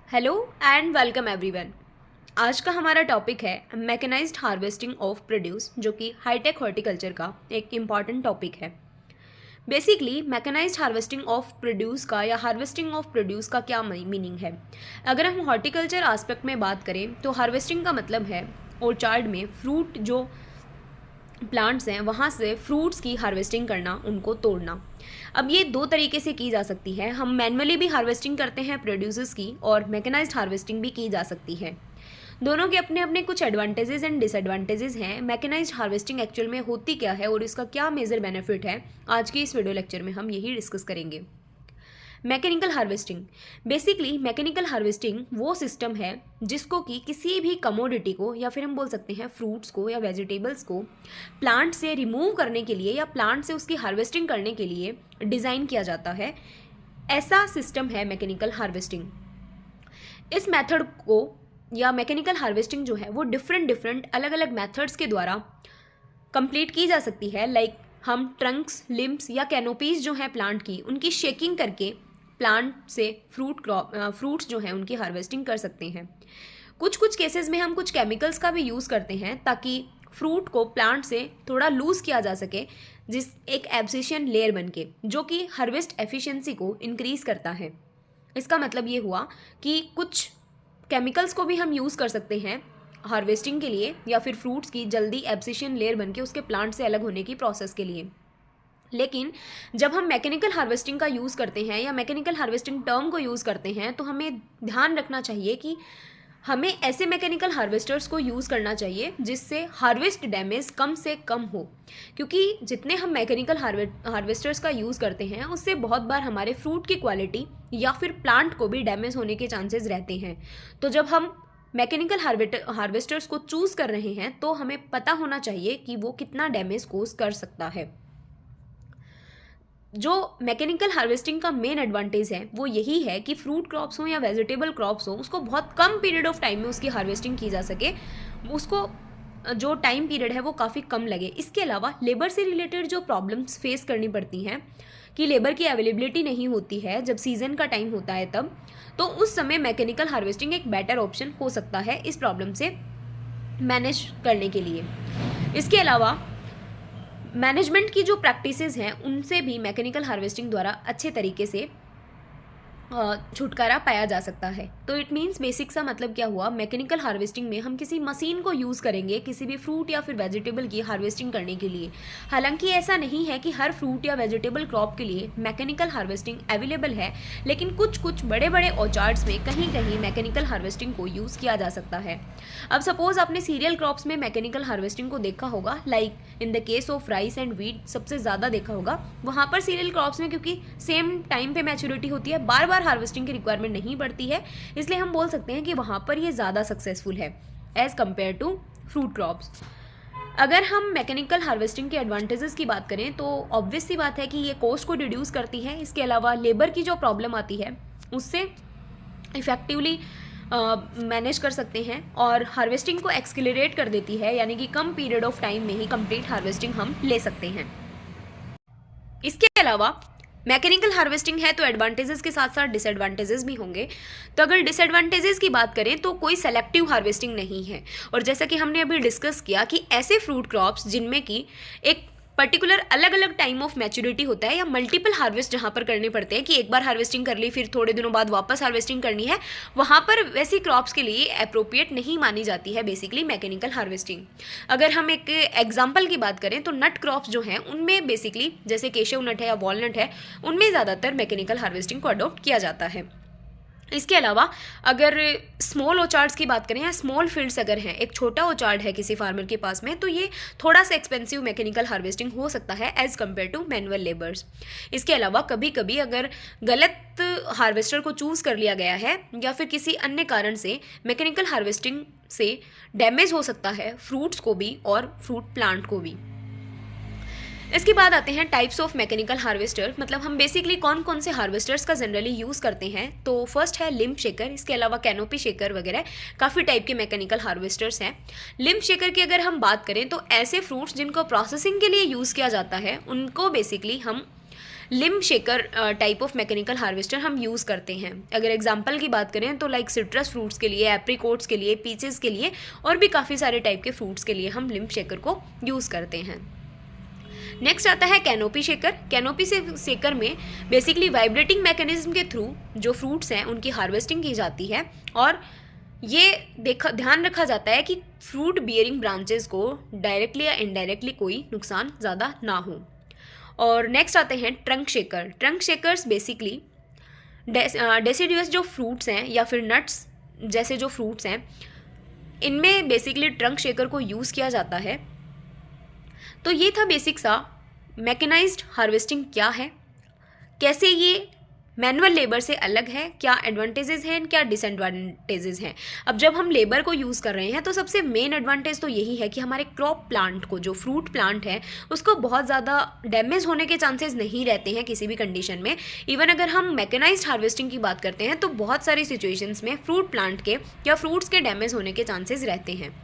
Hello and welcome everyone. आज का हमारा टॉपिक है मैकेनाइज्ड हार्वेस्टिंग ऑफ प्रोड्यूस, जो कि हाईटेक हॉर्टिकल्चर का एक इम्पॉर्टेंट टॉपिक है। Basically mechanised harvesting of produce का या हार्वेस्टिंग ऑफ प्रोड्यूस का क्या मीनिंग है। अगर हम हॉर्टिकल्चर एस्पेक्ट में बात करें तो हार्वेस्टिंग का मतलब है ऑर्चार्ड में फ्रूट जो प्लांट्स हैं वहाँ से फ्रूट्स की हार्वेस्टिंग करना, उनको तोड़ना। अब ये दो तरीके से की जा सकती है। हम मैनुअली भी हार्वेस्टिंग करते हैं प्रोड्यूसर्स की, और मैकेनाइज्ड हार्वेस्टिंग भी की जा सकती है। दोनों के अपने अपने कुछ एडवांटेजेस एंड डिसएडवांटेजेस हैं। मैकेनाइज्ड हार्वेस्टिंग एक्चुअल में होती क्या है और इसका क्या मेजर बेनिफिट है, आज की इस वीडियो लेक्चर में हम यही डिस्कस करेंगे। Mechanical harvesting, basically mechanical harvesting वो सिस्टम है जिसको कि किसी भी कमोडिटी को या फिर हम बोल सकते हैं फ्रूट्स को या वेजिटेबल्स को प्लांट से रिमूव करने के लिए या प्लांट से उसकी हार्वेस्टिंग करने के लिए डिज़ाइन किया जाता है। ऐसा सिस्टम है मैकेनिकल हार्वेस्टिंग। इस मेथड को या मैकेनिकल हार्वेस्टिंग जो है वो डिफरेंट अलग अलग मेथड्स के द्वारा कंप्लीट की जा सकती है। लाइक हम ट्रंक्स, लिम्स या कैनोपीज जो है प्लांट की, उनकी शेकिंग करके प्लांट से फ्रूट्स जो हैं उनकी हार्वेस्टिंग कर सकते हैं। कुछ केसेस में हम कुछ केमिकल्स का भी यूज़ करते हैं ताकि फ्रूट को प्लांट से थोड़ा लूज़ किया जा सके, जिस एक एब्सिशन लेयर बन के, जो कि हार्वेस्ट एफिशिएंसी को इंक्रीज़ करता है। इसका मतलब ये हुआ कि कुछ केमिकल्स को भी हम यूज़ कर सकते हैं हार्वेस्टिंग के लिए या फिर फ्रूट्स की जल्दी एब्सिशन लेयर बन के उसके प्लांट से अलग होने की प्रोसेस के लिए। लेकिन जब हम मैकेनिकल हार्वेस्टिंग का यूज़ करते हैं या मैकेनिकल हार्वेस्टिंग टर्म को यूज़ करते हैं तो हमें ध्यान रखना चाहिए कि हमें ऐसे मैकेनिकल हार्वेस्टर्स को यूज़ करना चाहिए जिससे हार्वेस्ट डैमेज कम से कम हो, क्योंकि जितने हम मैकेनिकल हार्वेस्टर्स का यूज़ करते हैं उससे बहुत बार हमारे फ्रूट की क्वालिटी या फिर प्लांट को भी डैमेज होने के चांसेस रहते हैं। तो जब हम मैकेनिकल हार्वेस्टर्स को चूज़ कर रहे हैं तो हमें पता होना चाहिए कि वो कितना डैमेज कोज कर सकता है। जो मैकेनिकल हार्वेस्टिंग का मेन एडवांटेज है वो यही है कि फ्रूट क्रॉप्स हो या वेजिटेबल क्रॉप्स हो, उसको बहुत कम पीरियड ऑफ टाइम में उसकी हार्वेस्टिंग की जा सके, उसको जो टाइम पीरियड है वो काफ़ी कम लगे। इसके अलावा लेबर से रिलेटेड जो प्रॉब्लम्स फेस करनी पड़ती हैं कि लेबर की अवेलेबिलिटी नहीं होती है जब सीज़न का टाइम होता है तब, तो उस समय मैकेनिकल हार्वेस्टिंग एक बेटर ऑप्शन हो सकता है इस प्रॉब्लम से मैनेज करने के लिए। इसके अलावा मैनेजमेंट की जो प्रैक्टिसेस हैं उनसे भी मैकेनिकल हार्वेस्टिंग द्वारा अच्छे तरीके से छुटकारा पाया जा सकता है। तो इट मीन्स बेसिक सा मतलब क्या हुआ, मैकेनिकल हार्वेस्टिंग में हम किसी मशीन को यूज़ करेंगे किसी भी फ्रूट या फिर वेजिटेबल की हार्वेस्टिंग करने के लिए। हालांकि ऐसा नहीं है कि हर फ्रूट या वेजिटेबल क्रॉप के लिए मैकेनिकल हार्वेस्टिंग अवेलेबल है, लेकिन कुछ बड़े बड़े ऑर्चार्ड्स में कहीं कहीं मैकेनिकल हार्वेस्टिंग को यूज़ किया जा सकता है। अब सपोज आपने सीरियल क्रॉप्स में मैकेनिकल हार्वेस्टिंग को देखा होगा, like in the case of rice and wheat सबसे ज़्यादा देखा होगा। वहाँ पर सीरियल क्रॉप्स में क्योंकि सेम टाइम पे मैच्योरिटी होती है, बार बार हार्वेस्टिंग की रिक्वायरमेंट नहीं पड़ती है, इसलिए हम बोल सकते हैं कि वहाँ पर ये ज़्यादा सक्सेसफुल है as compared to fruit crops. अगर हम मैकेनिकल हार्वेस्टिंग के एडवांटेजेस की बात करें तो ऑब्वियस सी बात है कि ये कॉस्ट को रिड्यूस करती है। इसके अलावा लेबर की जो प्रॉब्लम आती है उससे इफेक्टिवली मैनेज कर सकते हैं और हार्वेस्टिंग को एक्सेलरेट कर देती है, यानी कि कम पीरियड ऑफ टाइम में ही कंप्लीट हार्वेस्टिंग हम ले सकते हैं। इसके अलावा मैकेनिकल हार्वेस्टिंग है तो एडवांटेजेस के साथ साथ डिसएडवांटेजेस भी होंगे। तो अगर डिसएडवांटेजेस की बात करें तो कोई सेलेक्टिव हार्वेस्टिंग नहीं है, और जैसा कि हमने अभी डिस्कस किया कि ऐसे फ्रूट क्रॉप्स जिनमें कि एक पर्टिकुलर अलग अलग टाइम ऑफ मैच्योरिटी होता है या मल्टीपल हार्वेस्ट जहाँ पर करने पड़ते हैं कि एक बार हार्वेस्टिंग कर ली फिर थोड़े दिनों बाद वापस हार्वेस्टिंग करनी है, वहाँ पर वैसी क्रॉप्स के लिए अप्रोप्रिएट नहीं मानी जाती है बेसिकली मैकेनिकल हार्वेस्टिंग। अगर हम एक एग्जांपल की बात करें तो नट क्रॉप्स जो हैं उनमें बेसिकली जैसे केशव नट है या वॉलनट है, उनमें ज़्यादातर मैकेनिकल हार्वेस्टिंग को अडॉप्ट किया जाता है। इसके अलावा अगर स्मॉल ऑर्चार्ड्स की बात करें या स्मॉल फील्ड्स अगर हैं, एक छोटा ऑर्चार्ड है किसी फार्मर के पास में, तो ये थोड़ा सा एक्सपेंसिव मैकेनिकल हार्वेस्टिंग हो सकता है as compared to manual labours. इसके अलावा कभी कभी अगर गलत हार्वेस्टर को चूज़ कर लिया गया है या फिर किसी अन्य कारण से मैकेनिकल हार्वेस्टिंग से डैमेज हो सकता है फ्रूट्स को भी और फ्रूट प्लांट को भी। इसके बाद आते हैं टाइप्स ऑफ मैकेनिकल हार्वेस्टर, मतलब हम बेसिकली कौन कौन से हार्वेस्टर्स का जनरली यूज़ करते हैं। तो फर्स्ट है लिम्ब शेकर, इसके अलावा कैनोपी शेकर वगैरह काफ़ी टाइप के मैकेनिकल हार्वेस्टर्स हैं। लिम्ब शेकर की अगर हम बात करें तो ऐसे फ्रूट्स जिनको प्रोसेसिंग के लिए यूज़ किया जाता है उनको बेसिकली हम limb shaker type of mechanical harvester हम यूज़ करते हैं। अगर एग्जांपल की बात करें तो लाइक सिट्रस फ्रूट्स के लिए, एप्रिकॉट्स के लिए, पीचेस के लिए और भी काफ़ी सारे टाइप के फ्रूट्स के लिए हम लिम्ब शेकर को यूज़ करते हैं। नेक्स्ट आता है कैनोपी शेकर। कैनोपी शेकर में बेसिकली वाइब्रेटिंग मैकेनिज्म के थ्रू जो फ्रूट्स हैं उनकी हार्वेस्टिंग की जाती है और ये ध्यान रखा जाता है कि फ्रूट बियरिंग ब्रांचेस को डायरेक्टली या इनडायरेक्टली कोई नुकसान ज़्यादा ना हो। और नेक्स्ट आते हैं trunk shaker. Trunk shakers basically deciduous जो फ्रूट्स हैं या फिर नट्स जैसे जो फ्रूट्स हैं, इनमें बेसिकली ट्रंक शेकर को यूज़ किया जाता है। तो ये था बेसिक सा मैकेनाइज्ड हार्वेस्टिंग क्या है, कैसे ये मैनुअल लेबर से अलग है, क्या एडवांटेजेस हैं, क्या डिसएडवांटेजेस हैं। अब जब हम लेबर को यूज़ कर रहे हैं तो सबसे मेन एडवांटेज तो यही है कि हमारे क्रॉप प्लांट को, जो फ्रूट प्लांट है, उसको बहुत ज़्यादा डैमेज होने के चांसेस नहीं रहते हैं किसी भी कंडीशन में। इवन अगर हम मैकेनाइज्ड हार्वेस्टिंग की बात करते हैं तो बहुत सारी सिचुएशंस में फ्रूट प्लांट के या फ्रूट्स के डैमेज होने के चांसेस रहते हैं।